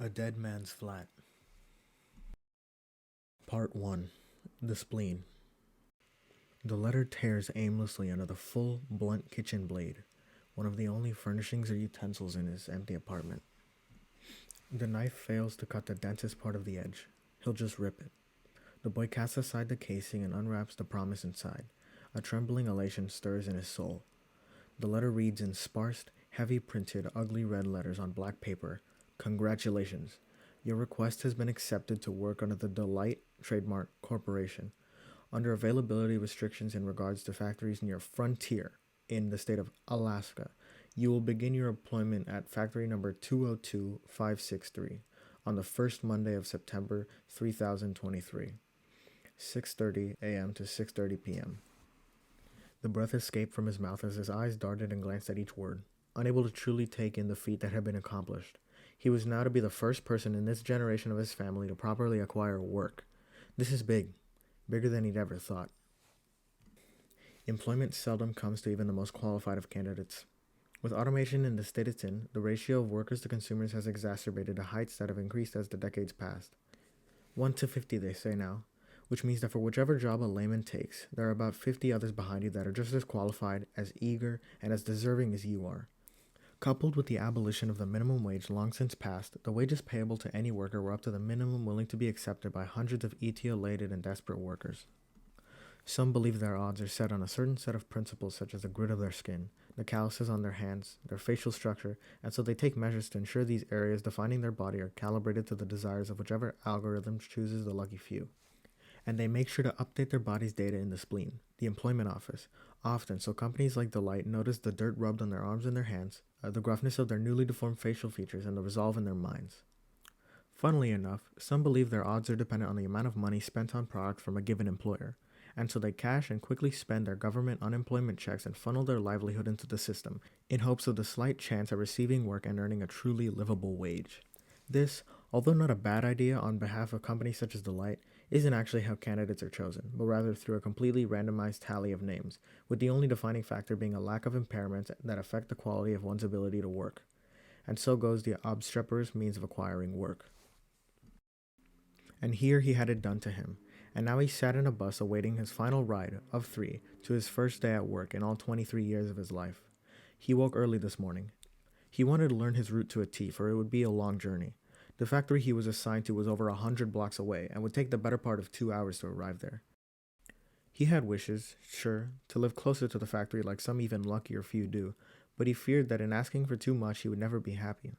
A Dead Man's Flat. Part 1. The Spleen. The letter tears aimlessly under the full, blunt kitchen blade, one of the only furnishings or utensils in his empty apartment. The knife fails to cut the densest part of the edge. He'll just rip it. The boy casts aside the casing and unwraps the promise inside. A trembling elation stirs in his soul. The letter reads in sparse, heavy-printed, ugly red letters on black paper, "Congratulations. Your request has been accepted to work under the Delight Trademark Corporation. Under availability restrictions in regards to factories near Frontier in the state of Alaska, you will begin your employment at factory number 202563 on the first Monday of September 3023, 6:30 a.m. to 6:30 p.m." The breath escaped from his mouth as his eyes darted and glanced at each word, unable to truly take in the feat that had been accomplished. He was now to be the first person in this generation of his family to properly acquire work. This is big, bigger than he'd ever thought. Employment seldom comes to even the most qualified of candidates. With automation in the state it's in, the ratio of workers to consumers has exacerbated to heights that have increased as the decades passed. 1 to 50, they say now, which means that for whichever job a layman takes, there are about 50 others behind you that are just as qualified, as eager, and as deserving as you are. Coupled with the abolition of the minimum wage long since passed, the wages payable to any worker were up to the minimum willing to be accepted by hundreds of etiolated and desperate workers. Some believe their odds are set on a certain set of principles such as the grit of their skin, the calluses on their hands, their facial structure, and so they take measures to ensure these areas defining their body are calibrated to the desires of whichever algorithm chooses the lucky few. And they make sure to update their body's data in the spleen, the employment office, often so companies like Delight notice the dirt rubbed on their arms and their hands, the gruffness of their newly deformed facial features, and the resolve in their minds. Funnily enough, some believe their odds are dependent on the amount of money spent on product from a given employer, and so they cash and quickly spend their government unemployment checks and funnel their livelihood into the system, in hopes of the slight chance at receiving work and earning a truly livable wage. This, although not a bad idea on behalf of companies such as Delight, isn't actually how candidates are chosen, but rather through a completely randomized tally of names, with the only defining factor being a lack of impairments that affect the quality of one's ability to work. And so goes the obstreperous means of acquiring work. And here he had it done to him, and now he sat in a bus awaiting his final ride, of 3, to his first day at work in all 23 years of his life. He woke early this morning. He wanted to learn his route to a T, for it would be a long journey. The factory he was assigned to was over 100 blocks away and would take the better part of 2 hours to arrive there. He had wishes, sure, to live closer to the factory like some even luckier few do, but he feared that in asking for too much he would never be happy.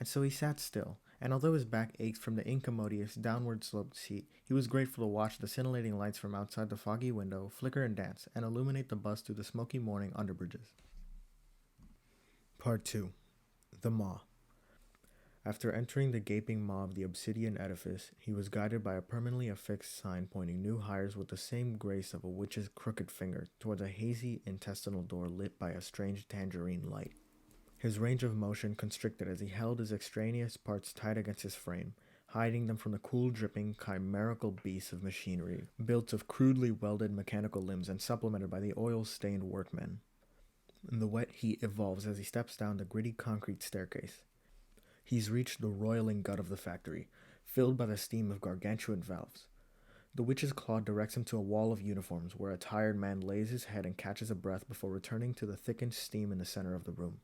And so he sat still, and although his back ached from the incommodious downward-sloped seat, he was grateful to watch the scintillating lights from outside the foggy window flicker and dance and illuminate the bus through the smoky morning underbridges. Part 2. The Maw. After entering the gaping maw of the obsidian edifice, he was guided by a permanently affixed sign pointing new hires with the same grace of a witch's crooked finger towards a hazy intestinal door lit by a strange tangerine light. His range of motion constricted as he held his extraneous parts tight against his frame, hiding them from the cool, dripping, chimerical beasts of machinery, built of crudely welded mechanical limbs and supplemented by the oil-stained workmen. The wet heat evolves as he steps down the gritty concrete staircase. He's reached the roiling gut of the factory, filled by the steam of gargantuan valves. The witch's claw directs him to a wall of uniforms where a tired man lays his head and catches a breath before returning to the thickened steam in the center of the room.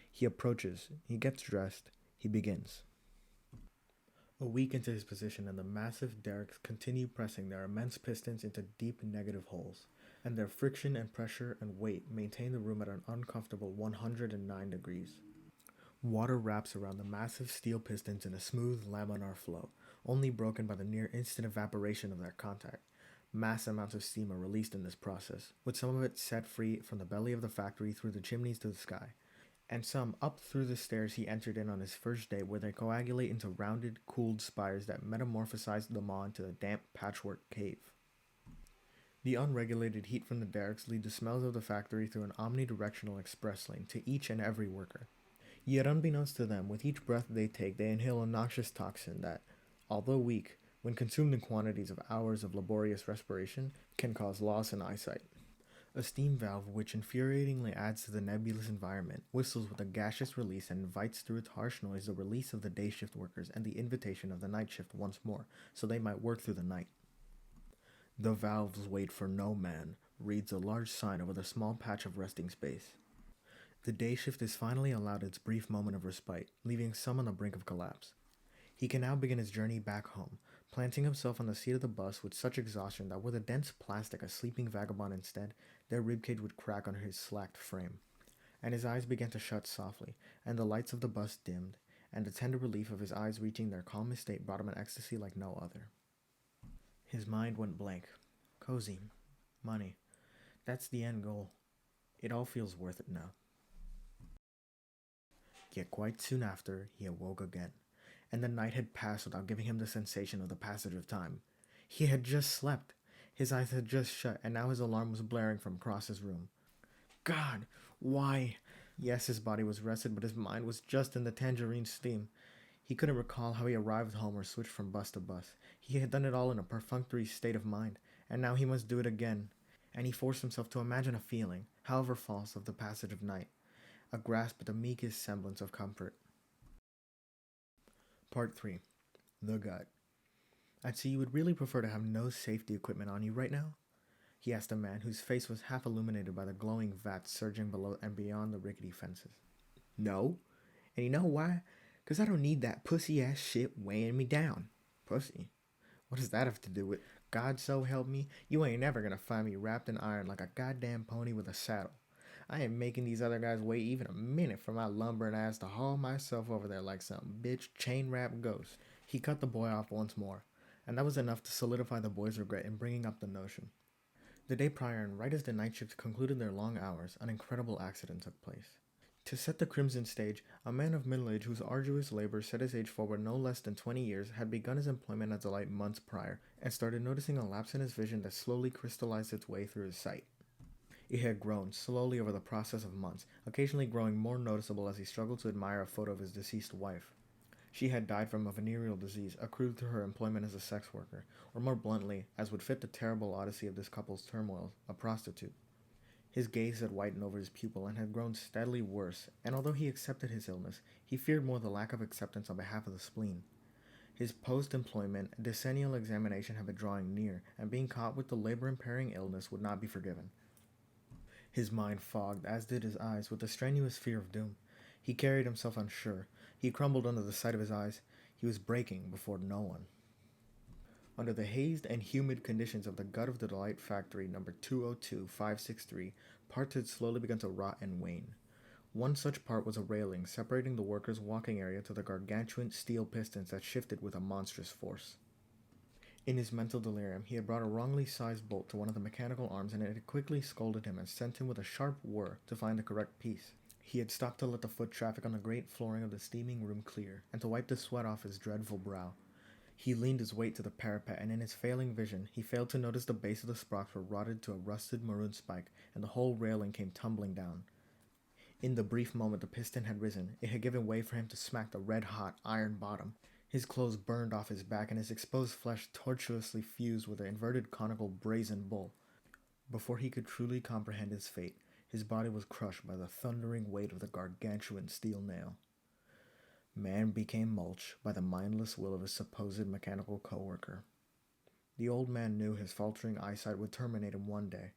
He approaches, he gets dressed, he begins. A week into his position and the massive derricks continue pressing their immense pistons into deep negative holes, and their friction and pressure and weight maintain the room at an uncomfortable 109 degrees. Water wraps around the massive steel pistons in a smooth laminar flow, only broken by the near instant evaporation of their contact. Mass amounts of steam are released in this process, with some of it set free from the belly of the factory through the chimneys to the sky, and some up through the stairs he entered in on his first day where they coagulate into rounded, cooled spires that metamorphosize the maw into a damp patchwork cave. The unregulated heat from the derricks lead the smells of the factory through an omnidirectional express lane to each and every worker. Yet unbeknownst to them, with each breath they take, they inhale a noxious toxin that, although weak, when consumed in quantities of hours of laborious respiration, can cause loss in eyesight. A steam valve, which infuriatingly adds to the nebulous environment, whistles with a gaseous release and invites through its harsh noise the release of the day shift workers and the invitation of the night shift once more, so they might work through the night. The valves wait for no man, reads a large sign over the small patch of resting space. The day shift is finally allowed its brief moment of respite, leaving some on the brink of collapse. He can now begin his journey back home, planting himself on the seat of the bus with such exhaustion that with a dense plastic a sleeping vagabond instead, their ribcage would crack under his slacked frame. And his eyes began to shut softly, and the lights of the bus dimmed, and the tender relief of his eyes reaching their calmest state brought him an ecstasy like no other. His mind went blank. Cozy. Money. That's the end goal. It all feels worth it now. Yet quite soon after, he awoke again, and the night had passed without giving him the sensation of the passage of time. He had just slept. His eyes had just shut, and now his alarm was blaring from across his room. God, why? Yes, his body was rested, but his mind was just in the tangerine steam. He couldn't recall how he arrived home or switched from bus to bus. He had done it all in a perfunctory state of mind, and now he must do it again. And he forced himself to imagine a feeling, however false, of the passage of night, a grasp at the meekest semblance of comfort. Part 3. The Gut. I'd see you would really prefer to have no safety equipment on you right now? He asked a man whose face was half illuminated by the glowing vats surging below and beyond the rickety fences. No. And you know why? 'Cause I don't need that pussy-ass shit weighing me down. Pussy? What does that have to do with... God so help me, you ain't never gonna find me wrapped in iron like a goddamn pony with a saddle. I ain't making these other guys wait even a minute for my lumbering ass to haul myself over there like some bitch chain-wrapped ghost. He cut the boy off once more, and that was enough to solidify the boy's regret in bringing up the notion. The day prior, and right as the night shift concluded their long hours, an incredible accident took place. To set the crimson stage, a man of middle age whose arduous labor set his age forward no less than 20 years had begun his employment as a light months prior, and started noticing a lapse in his vision that slowly crystallized its way through his sight. It had grown slowly over the process of months, occasionally growing more noticeable as he struggled to admire a photo of his deceased wife. She had died from a venereal disease accrued through her employment as a sex worker, or more bluntly, as would fit the terrible odyssey of this couple's turmoil, a prostitute. His gaze had whitened over his pupil and had grown steadily worse, and although he accepted his illness, he feared more the lack of acceptance on behalf of the spleen. His post-employment decennial examination had been drawing near, and being caught with the labor-impairing illness would not be forgiven. His mind fogged, as did his eyes, with the strenuous fear of doom. He carried himself unsure. He crumbled under the sight of his eyes. He was breaking before no one. Under the hazed and humid conditions of the gut of the Delight Factory number 202563, parts had slowly begun to rot and wane. One such part was a railing separating the workers' walking area to the gargantuan steel pistons that shifted with a monstrous force. In his mental delirium, he had brought a wrongly sized bolt to one of the mechanical arms, and it had quickly scolded him and sent him with a sharp whir to find the correct piece. He had stopped to let the foot traffic on the great flooring of the steaming room clear, and to wipe the sweat off his dreadful brow. He leaned his weight to the parapet, and in his failing vision, he failed to notice the base of the sprockets were rotted to a rusted maroon spike, and the whole railing came tumbling down. In the brief moment the piston had risen, it had given way for him to smack the red-hot iron bottom. His clothes burned off his back, and his exposed flesh tortuously fused with the inverted conical brazen bull. Before he could truly comprehend his fate, his body was crushed by the thundering weight of the gargantuan steel nail. Man became mulch by the mindless will of his supposed mechanical co-worker. The old man knew his faltering eyesight would terminate him one day.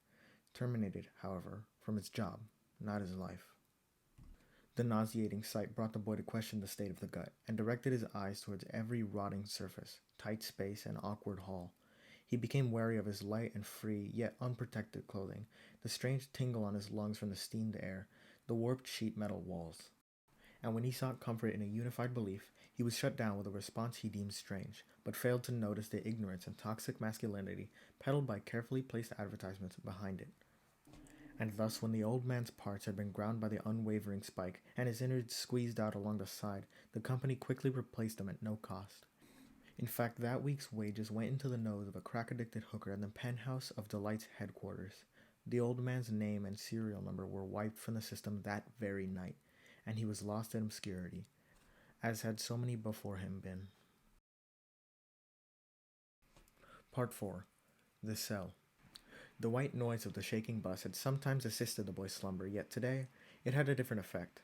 Terminated, however, from his job, not his life. The nauseating sight brought the boy to question the state of the gut, and directed his eyes towards every rotting surface, tight space, and awkward hall. He became wary of his light and free, yet unprotected clothing, the strange tingle on his lungs from the steamed air, the warped sheet metal walls. And when he sought comfort in a unified belief, he was shut down with a response he deemed strange, but failed to notice the ignorance and toxic masculinity peddled by carefully placed advertisements behind it. And thus, when the old man's parts had been ground by the unwavering spike, and his innards squeezed out along the side, the company quickly replaced them at no cost. In fact, that week's wages went into the nose of a crack-addicted hooker in the penthouse of Delight's headquarters. The old man's name and serial number were wiped from the system that very night, and he was lost in obscurity, as had so many before him been. Part 4. The Cell. The white noise of the shaking bus had sometimes assisted the boy's slumber, yet today it had a different effect.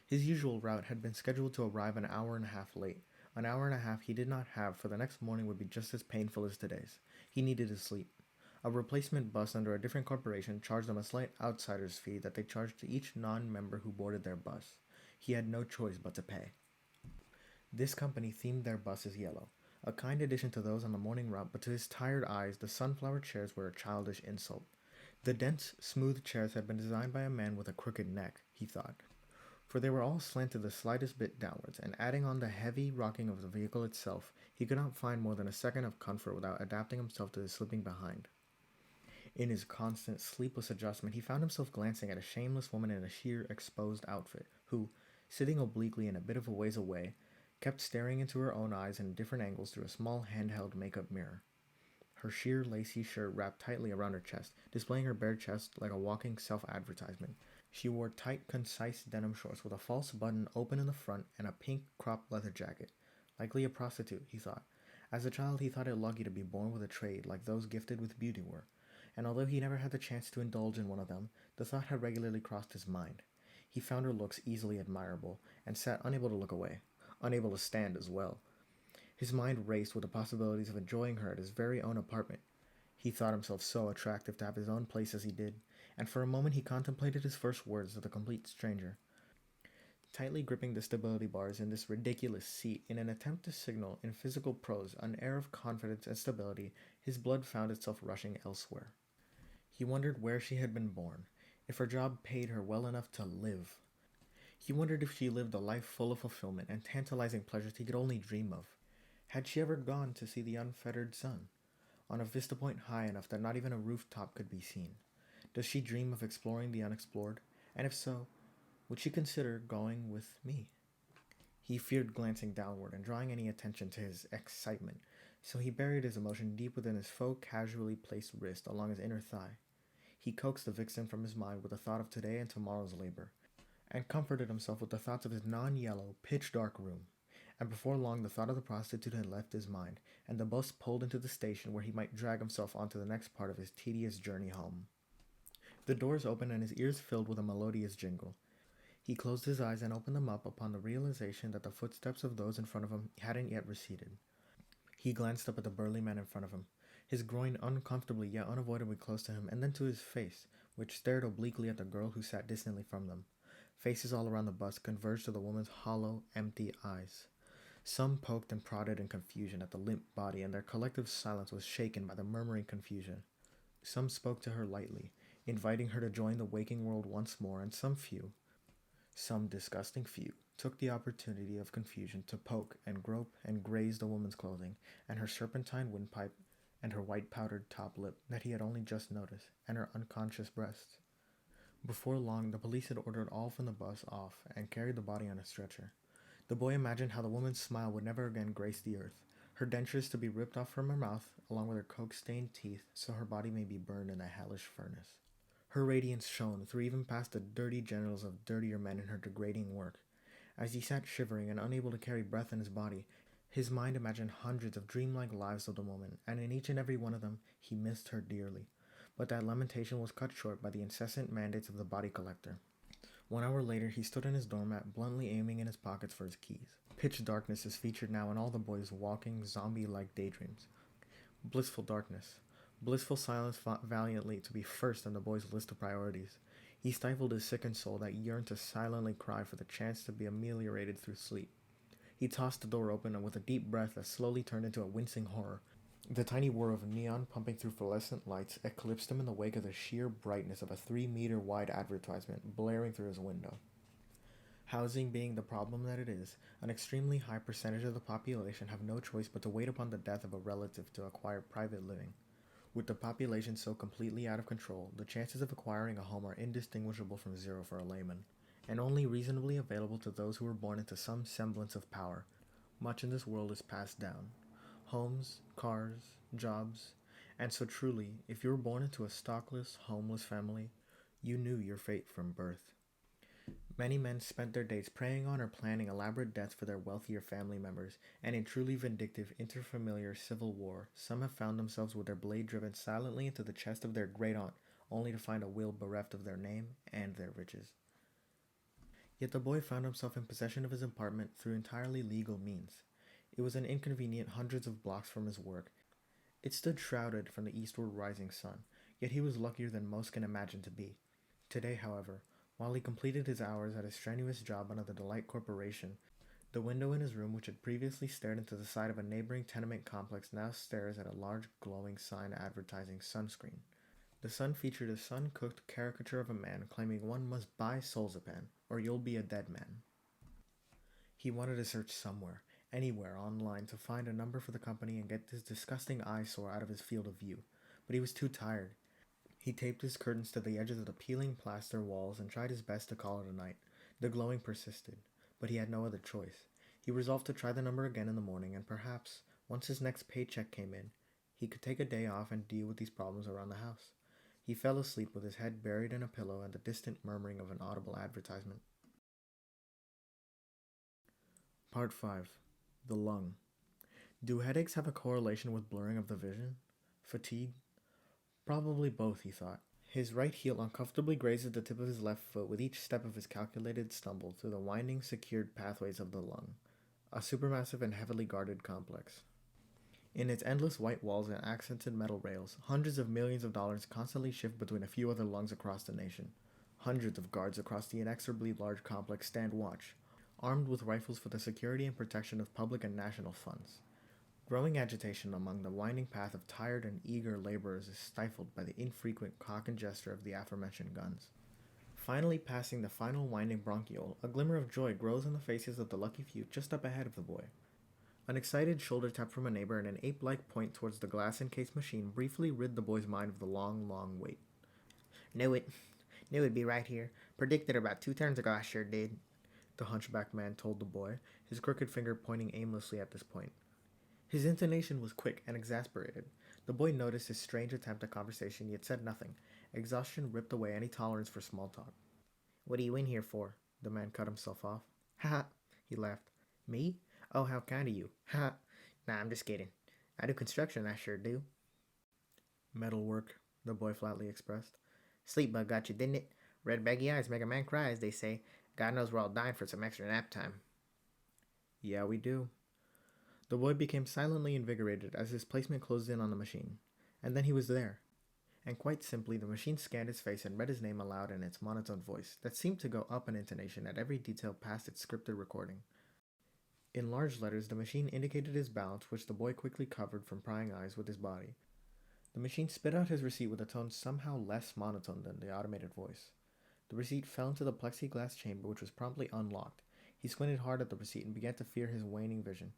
His usual route had been scheduled to arrive an hour and a half late. An hour and a half he did not have, for the next morning would be just as painful as today's. He needed to sleep. A replacement bus under a different corporation charged them a slight outsider's fee that they charged to each non-member who boarded their bus. He had no choice but to pay. This company themed their buses yellow, a kind addition to those on the morning route, but to his tired eyes the sunflower chairs were a childish insult. The dense, smooth chairs had been designed by a man with a crooked neck, he thought, for they were all slanted the slightest bit downwards, and adding on the heavy rocking of the vehicle itself, he could not find more than a second of comfort without adapting himself to the slipping behind. In his constant, sleepless adjustment, he found himself glancing at a shameless woman in a sheer, exposed outfit, who, sitting obliquely and a bit of a ways away, kept staring into her own eyes in different angles through a small handheld makeup mirror. Her sheer, lacy shirt wrapped tightly around her chest, displaying her bare chest like a walking self-advertisement. She wore tight, concise denim shorts with a false button open in the front and a pink cropped leather jacket. Likely a prostitute, he thought. As a child, he thought it lucky to be born with a trade like those gifted with beauty were, and although he never had the chance to indulge in one of them, the thought had regularly crossed his mind. He found her looks easily admirable, and sat unable to look away, unable to stand as well. His mind raced with the possibilities of enjoying her at his very own apartment. He thought himself so attractive to have his own place as he did, and for a moment he contemplated his first words to the complete stranger. Tightly gripping the stability bars in this ridiculous seat in an attempt to signal in physical prose an air of confidence and stability, his blood found itself rushing elsewhere. He wondered where she had been born, if her job paid her well enough to live. He wondered if she lived a life full of fulfillment and tantalizing pleasures he could only dream of. Had she ever gone to see the unfettered sun, on a vista point high enough that not even a rooftop could be seen? Does she dream of exploring the unexplored? And if so, would she consider going with me? He feared glancing downward and drawing any attention to his excitement, so he buried his emotion deep within his faux casually placed wrist along his inner thigh. He coaxed the vixen from his mind with the thought of today and tomorrow's labor, and comforted himself with the thoughts of his non-yellow, pitch-dark room. And before long the thought of the prostitute had left his mind, and the bus pulled into the station where he might drag himself onto the next part of his tedious journey home. The doors opened and his ears filled with a melodious jingle. He closed his eyes and opened them up upon the realization that the footsteps of those in front of him hadn't yet receded. He glanced up at the burly man in front of him, his groin uncomfortably yet unavoidably close to him, and then to his face, which stared obliquely at the girl who sat distantly from them. Faces all around the bus converged to the woman's hollow, empty eyes. Some poked and prodded in confusion at the limp body, and their collective silence was shaken by the murmuring confusion. Some spoke to her lightly, inviting her to join the waking world once more, and some disgusting few, took the opportunity of confusion to poke and grope and graze the woman's clothing, and her serpentine windpipe, and her white powdered top lip that he had only just noticed, and her unconscious breasts. Before long, the police had ordered all from the bus off and carried the body on a stretcher. The boy imagined how the woman's smile would never again grace the earth, her dentures to be ripped off from her mouth, along with her coke-stained teeth, so her body may be burned in a hellish furnace. Her radiance shone through even past the dirty genitals of dirtier men in her degrading work. As he sat shivering and unable to carry breath in his body, his mind imagined hundreds of dreamlike lives of the woman, and in each and every one of them he missed her dearly. But that lamentation was cut short by the incessant mandates of the body collector. 1 hour later, he stood in his doormat, bluntly aiming in his pockets for his keys. Pitch darkness is featured now in all the boy's walking, zombie-like daydreams. Blissful darkness. Blissful silence fought valiantly to be first on the boy's list of priorities. He stifled his sickened soul that yearned to silently cry for the chance to be ameliorated through sleep. He tossed the door open, and with a deep breath that slowly turned into a wincing horror, the tiny whir of neon pumping through fluorescent lights eclipsed him in the wake of the sheer brightness of a 3-meter wide advertisement blaring through his window. Housing being the problem that it is, an extremely high percentage of the population have no choice but to wait upon the death of a relative to acquire private living. With the population so completely out of control, the chances of acquiring a home are indistinguishable from zero for a layman, and only reasonably available to those who were born into some semblance of power. Much in this world is passed down. Homes, cars, jobs, and so truly, if you were born into a stockless, homeless family, you knew your fate from birth. Many men spent their days preying on or planning elaborate deaths for their wealthier family members, and in truly vindictive interfamiliar civil war, some have found themselves with their blade driven silently into the chest of their great aunt, only to find a will bereft of their name and their riches. Yet the boy found himself in possession of his apartment through entirely legal means. It was an inconvenient hundreds of blocks from his work. It stood shrouded from the eastward rising sun, yet he was luckier than most can imagine to be. Today, however, while he completed his hours at his strenuous job under the Delight Corporation, the window in his room, which had previously stared into the side of a neighboring tenement complex, now stares at a large glowing sign advertising sunscreen. The sun featured a sun-cooked caricature of a man claiming one must buy Solzapam, or you'll be a dead man. He wanted to search somewhere, anywhere online to find a number for the company and get this disgusting eyesore out of his field of view, but he was too tired. He taped his curtains to the edges of the peeling plaster walls and tried his best to call it a night. The glowing persisted, but he had no other choice. He resolved to try the number again in the morning, and perhaps, once his next paycheck came in, he could take a day off and deal with these problems around the house. He fell asleep with his head buried in a pillow and the distant murmuring of an audible advertisement. Part 5. The lung. Do headaches have a correlation with blurring of the vision? Fatigue? Probably both, he thought. His right heel uncomfortably grazes the tip of his left foot with each step of his calculated stumble through the winding, secured pathways of the lung, a supermassive and heavily guarded complex. In its endless white walls and accented metal rails, hundreds of millions of dollars constantly shift between a few other lungs across the nation. Hundreds of guards across the inexorably large complex stand watch, armed with rifles for the security and protection of public and national funds. Growing agitation among the winding path of tired and eager laborers is stifled by the infrequent cock and gesture of the aforementioned guns. Finally passing the final winding bronchiole, a glimmer of joy grows on the faces of the lucky few just up ahead of the boy. An excited shoulder tap from a neighbor and an ape-like point towards the glass-encased machine briefly rid the boy's mind of the long, long wait. Knew it. Knew it'd be right here. Predicted about 2 turns ago, I sure did. The hunchback man told the boy, his crooked finger pointing aimlessly at this point. His intonation was quick and exasperated. The boy noticed his strange attempt at conversation, yet said nothing. Exhaustion ripped away any tolerance for small talk. What are you in here for? The man cut himself off. Ha ha, He laughed. me? Oh, how kind of you. Ha ha. Nah, I'm just kidding. I do construction, I sure do. Metal work, the boy flatly expressed. Sleep bug got you, didn't it? Red baggy eyes make a man cry, as they say. God knows we're all dying for some extra nap time. Yeah, we do. The boy became silently invigorated as his placement closed in on the machine. And then he was there. And quite simply, the machine scanned his face and read his name aloud in its monotone voice that seemed to go up in intonation at every detail past its scripted recording. In large letters, the machine indicated his balance, which the boy quickly covered from prying eyes with his body. The machine spit out his receipt with a tone somehow less monotone than the automated voice. The receipt fell into the plexiglass chamber, which was promptly unlocked. He squinted hard at the receipt and began to fear his waning vision,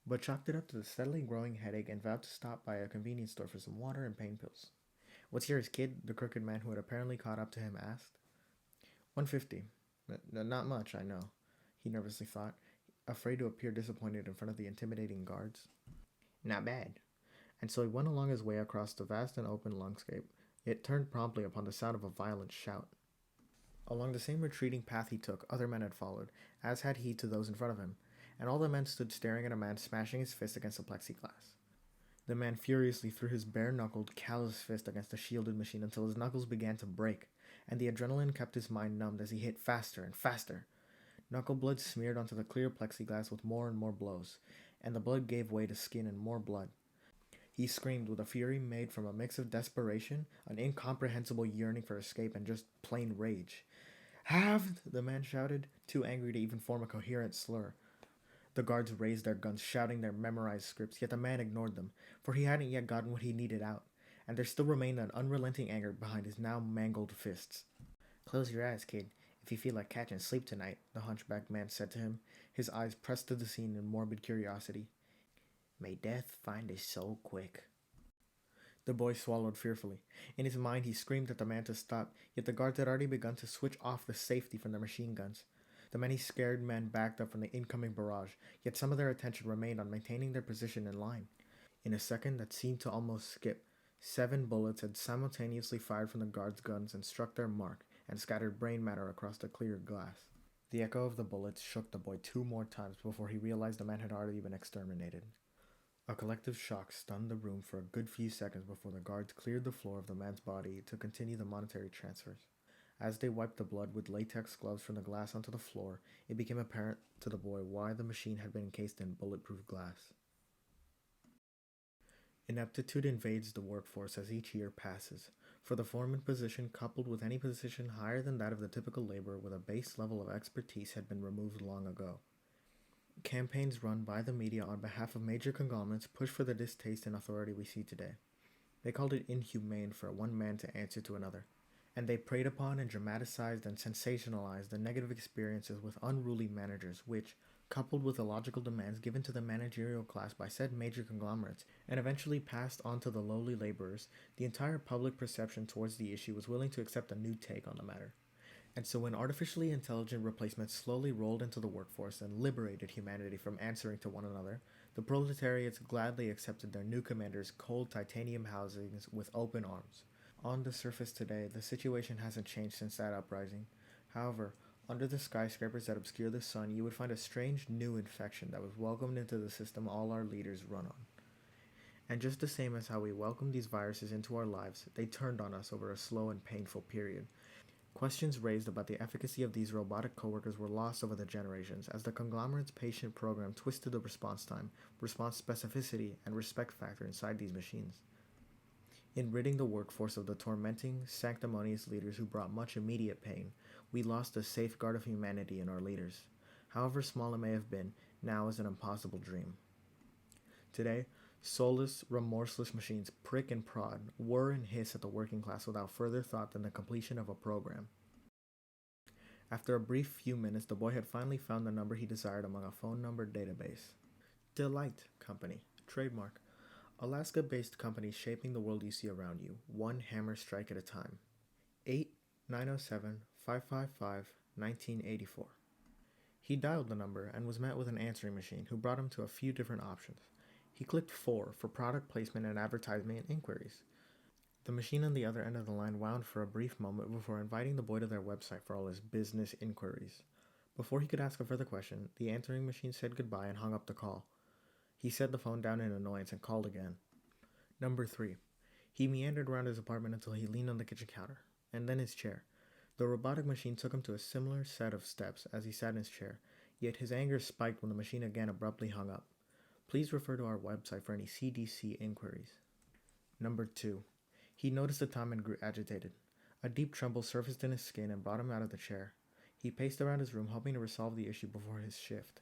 but chalked it up to the steadily growing headache and vowed to stop by a convenience store for some water and pain pills. "What's yours, kid?" the crooked man who had apparently caught up to him asked. "$150. Not much, I know," he nervously thought, afraid to appear disappointed in front of the intimidating guards. Not bad. And so he went along his way across the vast and open landscape, yet turned promptly upon the sound of a violent shout. Along the same retreating path he took, other men had followed, as had he to those in front of him, and all the men stood staring at a man smashing his fist against the plexiglass. The man furiously threw his bare-knuckled, callous fist against the shielded machine until his knuckles began to break, and the adrenaline kept his mind numbed as he hit faster and faster. Knuckle blood smeared onto the clear plexiglass with more and more blows, and the blood gave way to skin and more blood. He screamed with a fury made from a mix of desperation, an incomprehensible yearning for escape, and just plain rage. "Halved!" the man shouted, too angry to even form a coherent slur. The guards raised their guns, shouting their memorized scripts, yet the man ignored them, for he hadn't yet gotten what he needed out, and there still remained an unrelenting anger behind his now mangled fists. Close your eyes, kid, if you feel like catching sleep tonight, the hunchback man said to him, his eyes pressed to the scene in morbid curiosity. May death find his soul quick. The boy swallowed fearfully. In his mind, he screamed at the man to stop, yet the guards had already begun to switch off the safety from their machine guns. The many scared men backed up from the incoming barrage, yet some of their attention remained on maintaining their position in line. In a second that seemed to almost skip, 7 bullets had simultaneously fired from the guards' guns and struck their mark, and scattered brain matter across the clear glass. The echo of the bullets shook the boy 2 more times before he realized the man had already been exterminated. A collective shock stunned the room for a good few seconds before the guards cleared the floor of the man's body to continue the monetary transfers. As they wiped the blood with latex gloves from the glass onto the floor, it became apparent to the boy why the machine had been encased in bulletproof glass. Ineptitude invades the workforce as each year passes. For the foreman position, coupled with any position higher than that of the typical laborer with a base level of expertise, had been removed long ago. Campaigns run by the media on behalf of major conglomerates push for the distaste and authority we see today. They called it inhumane for one man to answer to another, and they preyed upon and dramatized and sensationalized the negative experiences with unruly managers, which, coupled with the logical demands given to the managerial class by said major conglomerates, and eventually passed on to the lowly laborers, the entire public perception towards the issue was willing to accept a new take on the matter. And so when artificially intelligent replacements slowly rolled into the workforce and liberated humanity from answering to one another, the proletariats gladly accepted their new commanders' cold titanium housings with open arms. On the surface today, the situation hasn't changed since that uprising. However, under the skyscrapers that obscure the sun, you would find a strange new infection that was welcomed into the system all our leaders run on. And just the same as how we welcomed these viruses into our lives, they turned on us over a slow and painful period. Questions raised about the efficacy of these robotic coworkers were lost over the generations as the conglomerate's patient program twisted the response time, response specificity, and respect factor inside these machines. In ridding the workforce of the tormenting, sanctimonious leaders who brought much immediate pain, we lost the safeguard of humanity in our leaders. However small it may have been, now is an impossible dream. Today, soulless, remorseless machines prick and prod, whir and hiss at the working class without further thought than the completion of a program. After a brief few minutes, the boy had finally found the number he desired among a phone number database. Delight Company, trademark. Alaska-based company shaping the world you see around you, one hammer strike at a time. 8-907-555-1984. He dialed the number and was met with an answering machine who brought him to a few different options. He clicked 4 for product placement and advertisement inquiries. The machine on the other end of the line wound for a brief moment before inviting the boy to their website for all his business inquiries. Before he could ask a further question, the answering machine said goodbye and hung up the call. He set the phone down in annoyance and called again. Number 3. He meandered around his apartment until he leaned on the kitchen counter, and then his chair. The robotic machine took him to a similar set of steps as he sat in his chair, yet his anger spiked when the machine again abruptly hung up. Please refer to our website for any CDC inquiries. Number 2. He noticed the time and grew agitated. A deep tremble surfaced in his skin and brought him out of the chair. He paced around his room, hoping to resolve the issue before his shift.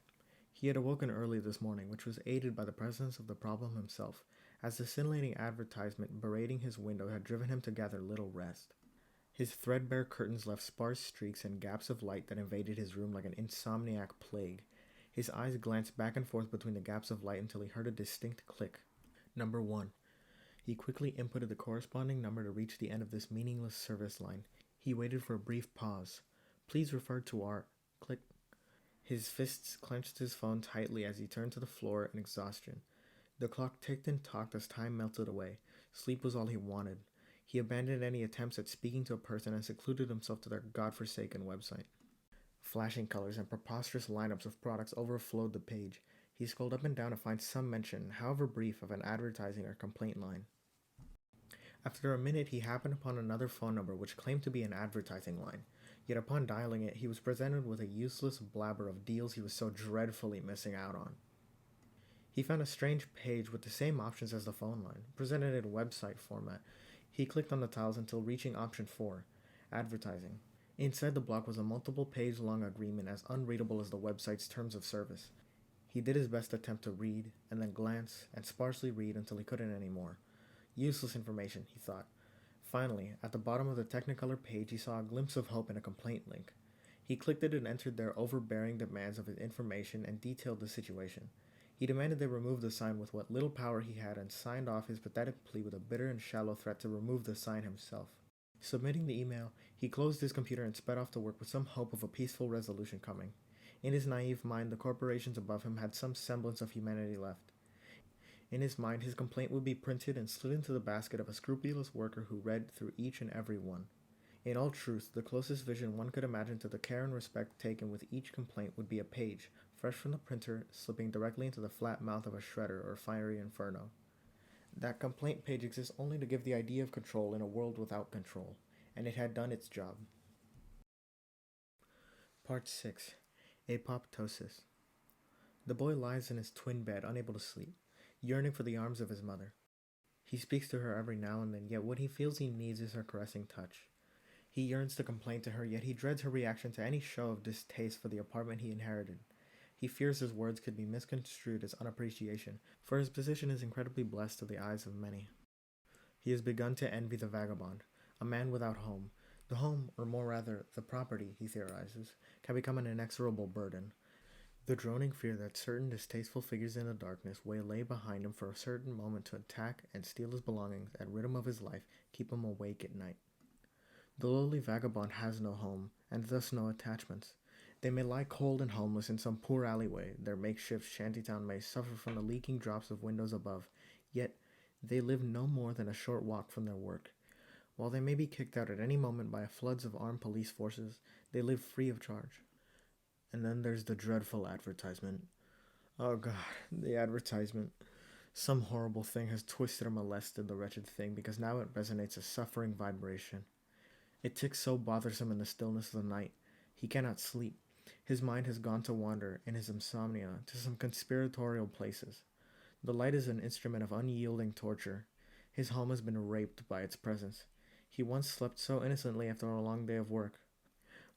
He had awoken early this morning, which was aided by the presence of the problem himself, as the scintillating advertisement berating his window had driven him to gather little rest. His threadbare curtains left sparse streaks and gaps of light that invaded his room like an insomniac plague. His eyes glanced back and forth between the gaps of light until he heard a distinct click. Number 1. He quickly inputted the corresponding number to reach the end of this meaningless service line. He waited for a brief pause. Please refer to our... Click. His fists clenched his phone tightly as he turned to the floor in exhaustion. The clock ticked and talked as time melted away. Sleep was all he wanted. He abandoned any attempts at speaking to a person and secluded himself to their godforsaken website. Flashing colors and preposterous lineups of products overflowed the page. He scrolled up and down to find some mention, however brief, of an advertising or complaint line. After a minute, he happened upon another phone number which claimed to be an advertising line. Yet upon dialing it, he was presented with a useless blabber of deals he was so dreadfully missing out on. He found a strange page with the same options as the phone line, presented in website format. He clicked on the tiles until reaching option 4, advertising. Inside the block was a multiple page-long agreement as unreadable as the website's terms of service. He did his best attempt to read, and then glance, and sparsely read until he couldn't anymore. Useless information, he thought. Finally, at the bottom of the Technicolor page, he saw a glimpse of hope and a complaint link. He clicked it and entered their overbearing demands of his information and detailed the situation. He demanded they remove the sign with what little power he had and signed off his pathetic plea with a bitter and shallow threat to remove the sign himself. Submitting the email, he closed his computer and sped off to work with some hope of a peaceful resolution coming. In his naive mind, the corporations above him had some semblance of humanity left. In his mind, his complaint would be printed and slid into the basket of a scrupulous worker who read through each and every one. In all truth, the closest vision one could imagine to the care and respect taken with each complaint would be a page, fresh from the printer, slipping directly into the flat mouth of a shredder or fiery inferno. That complaint page exists only to give the idea of control in a world without control, and it had done its job. Part 6. Apoptosis. The boy lies in his twin bed, unable to sleep, yearning for the arms of his mother. He speaks to her every now and then, yet what he feels he needs is her caressing touch. He yearns to complain to her, yet he dreads her reaction to any show of distaste for the apartment he inherited. He fears his words could be misconstrued as unappreciation, for his position is incredibly blessed to the eyes of many. He has begun to envy the vagabond, a man without home. The home, or more rather, the property, he theorizes, can become an inexorable burden. The droning fear that certain distasteful figures in the darkness waylay behind him for a certain moment to attack and steal his belongings at rhythm of his life keep him awake at night. The lowly vagabond has no home, and thus no attachments. They may lie cold and homeless in some poor alleyway, their makeshift shantytown may suffer from the leaking drops of windows above, yet they live no more than a short walk from their work. While they may be kicked out at any moment by floods of armed police forces, they live free of charge. And then there's the dreadful advertisement. Oh god, the advertisement. Some horrible thing has twisted or molested the wretched thing because now it resonates a suffering vibration. It ticks so bothersome in the stillness of the night. He cannot sleep. His mind has gone to wander, in his insomnia, to some conspiratorial places. The light is an instrument of unyielding torture. His home has been raped by its presence. He once slept so innocently after a long day of work,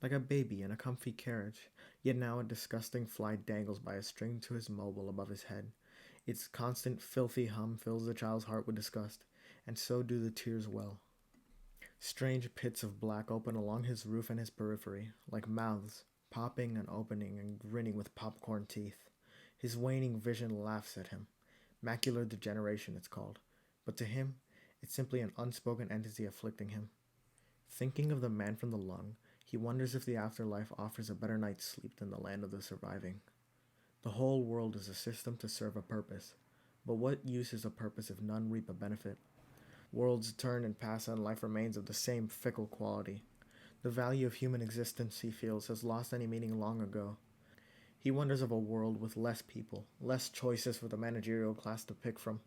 like a baby in a comfy carriage, yet now a disgusting fly dangles by a string to his mobile above his head. Its constant filthy hum fills the child's heart with disgust, and so do the tears well. Strange pits of black open along his roof and his periphery, like mouths, popping and opening and grinning with popcorn teeth. His waning vision laughs at him. Macular degeneration, it's called. But to him, it's simply an unspoken entity afflicting him. Thinking of the man from the lung, he wonders if the afterlife offers a better night's sleep than the land of the surviving. The whole world is a system to serve a purpose. But what use is a purpose if none reap a benefit? Worlds turn and pass and life remains of the same fickle quality. The value of human existence, he feels, has lost any meaning long ago. He wonders of a world with less people, less choices for the managerial class to pick from.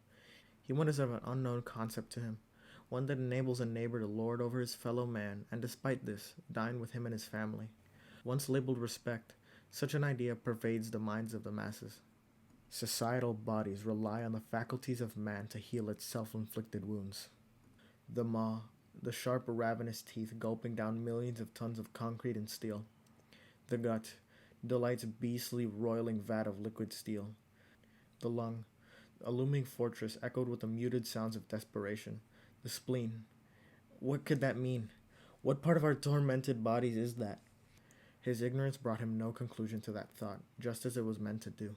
He wonders of an unknown concept to him, one that enables a neighbor to lord over his fellow man and despite this, dine with him and his family. Once labeled respect, such an idea pervades the minds of the masses. Societal bodies rely on the faculties of man to heal its self-inflicted wounds. The maw, the sharp ravenous teeth gulping down millions of tons of concrete and steel. The gut, delight's beastly roiling vat of liquid steel. The lung, a looming fortress echoed with the muted sounds of desperation. The spleen. What could that mean? What part of our tormented bodies is that? His ignorance brought him no conclusion to that thought, just as it was meant to do.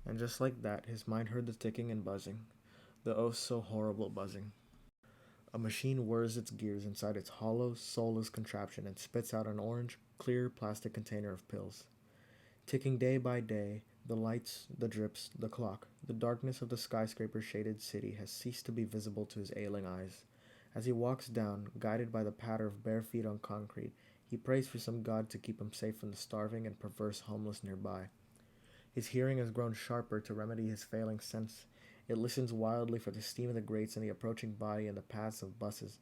And just like that, his mind heard the ticking and buzzing, the oh so horrible buzzing. A machine whirs its gears inside its hollow, soulless contraption and spits out an orange, clear plastic container of pills. Ticking day by day, the lights, the drips, the clock, the darkness of the skyscraper-shaded city has ceased to be visible to his ailing eyes. As he walks down, guided by the patter of bare feet on concrete, he prays for some god to keep him safe from the starving and perverse homeless nearby. His hearing has grown sharper to remedy his failing sense. It listens wildly for the steam of the grates and the approaching body and the paths of buses.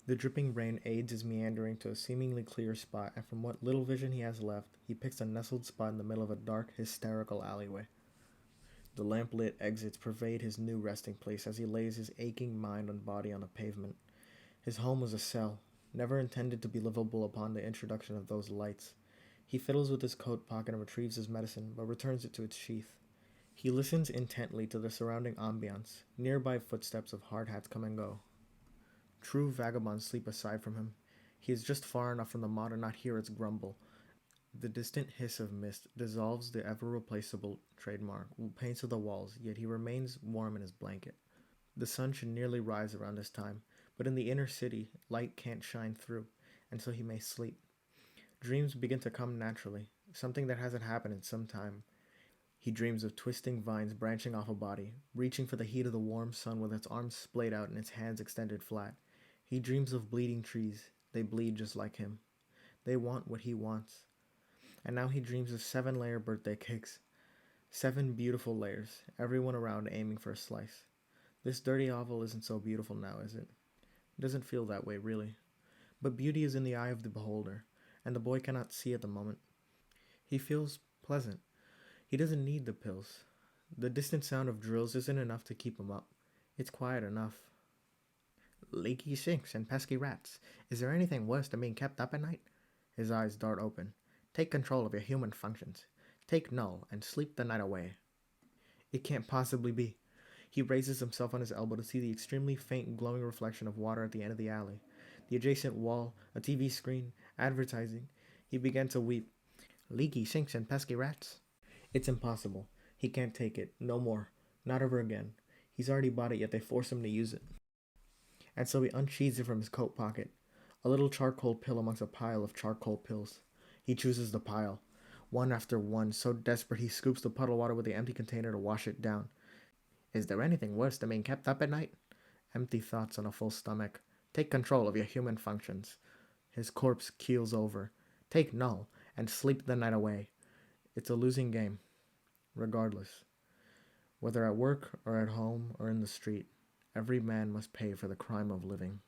The dripping rain aids his meandering to a seemingly clear spot, and from what little vision he has left, he picks a nestled spot in the middle of a dark, hysterical alleyway. The lamp-lit exits pervade his new resting place as he lays his aching mind and body on the pavement. His home was a cell, never intended to be livable upon the introduction of those lights. He fiddles with his coat pocket and retrieves his medicine, but returns it to its sheath. He listens intently to the surrounding ambiance. Nearby footsteps of hard hats come and go. True vagabonds sleep aside from him. He is just far enough from the maw to not hear its grumble. The distant hiss of mist dissolves the ever-replaceable trademark paints of the walls, yet he remains warm in his blanket. The sun should nearly rise around this time, but in the inner city, light can't shine through, and so he may sleep. Dreams begin to come naturally, something that hasn't happened in some time. He dreams of twisting vines branching off a body, reaching for the heat of the warm sun with its arms splayed out and its hands extended flat. He dreams of bleeding trees. They bleed just like him. They want what he wants. And now he dreams of 7-layer birthday cakes. 7 beautiful layers, everyone around aiming for a slice. This dirty oval isn't so beautiful now, is it? It doesn't feel that way, really. But beauty is in the eye of the beholder, and the boy cannot see at the moment. He feels pleasant. He doesn't need the pills. The distant sound of drills isn't enough to keep him up. It's quiet enough. Leaky sinks and pesky rats. Is there anything worse than being kept up at night? His eyes dart open. Take control of your human functions. Take null and sleep the night away. It can't possibly be. He raises himself on his elbow to see the extremely faint glowing reflection of water at the end of the alley. The adjacent wall, a TV screen, advertising. He began to weep. Leaky sinks and pesky rats. It's impossible. He can't take it. No more. Not ever again. He's already bought it, yet they force him to use it. And so he unsheathes it from his coat pocket. A little charcoal pill amongst a pile of charcoal pills. He chooses the pile. One after one, so desperate he scoops the puddle water with the empty container to wash it down. Is there anything worse than being kept up at night? Empty thoughts on a full stomach. Take control of your human functions. His corpse keels over. Take null and sleep the night away. It's a losing game. Regardless. Whether at work or at home or in the street, every man must pay for the crime of living.